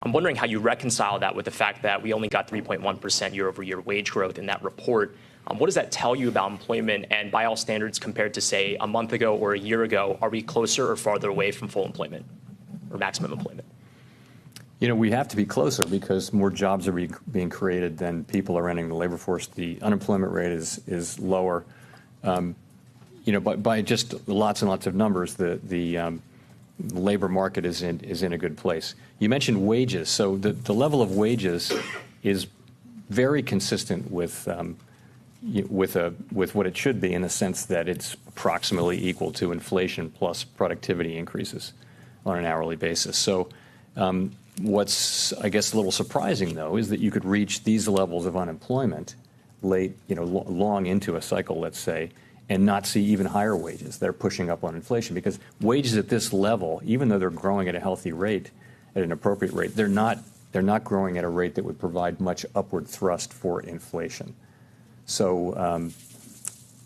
I'm wondering how you reconcile that with the fact that we only got 3.1% year-over-year wage growth in that report. What does that tell you about employment? And by all standards, compared to, say, a month ago or a year ago, are we closer or farther away from full employment or maximum employment? You know, we have to be closer because more jobs are being created than people are entering the labor force. The unemployment rate is lower. You know, by just lots and lots of numbers, the labor market is in a good place. You mentioned wages. So the level of wages is very consistent with what it should be, in the sense that it's approximately equal to inflation plus productivity increases on an hourly basis. So what's, I guess, a little surprising, though, is that you could reach these levels of unemployment late, long into a cycle, let's say, and not see even higher wages. They're pushing up on inflation, because wages at this level, even though they're growing at a healthy rate, at an appropriate rate, they're not growing at a rate that would provide much upward thrust for inflation. So,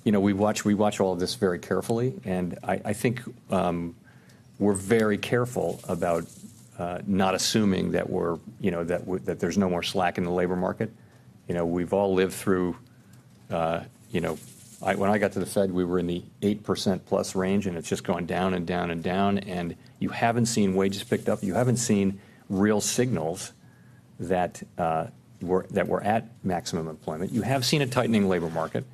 we watch all of this very carefully, and I think we're very careful about not assuming that that there's no more slack in the labor market. We've all lived through, when I got to the Fed, we were in the 8% plus range, and it's just gone down and down and down, and you haven't seen wages picked up. You haven't seen real signals that we're at maximum employment. You have seen a tightening labor market.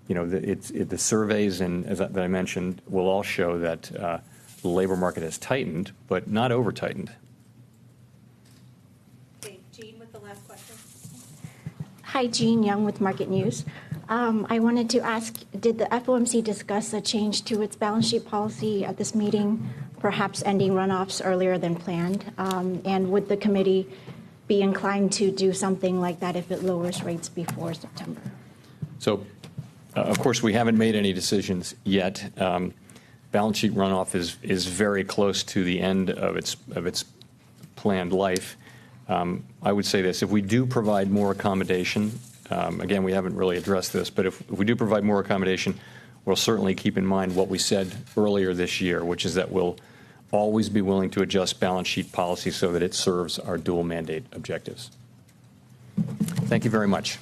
The surveys that I mentioned will all show that the labor market has tightened, but not over-tightened. Okay, Jean with the last question. Hi, Jean Young with Market News. I wanted to ask, did the FOMC discuss a change to its balance sheet policy at this meeting, perhaps ending runoffs earlier than planned? And would the committee be inclined to do something like that if it lowers rates before September? So, of course, we haven't made any decisions yet. Balance sheet runoff is very close to the end of its planned life. I would say this: if we do provide more accommodation, again, we haven't really addressed this, but if we do provide more accommodation, we'll certainly keep in mind what we said earlier this year, which is that we'll always be willing to adjust balance sheet policy so that it serves our dual mandate objectives. Thank you very much.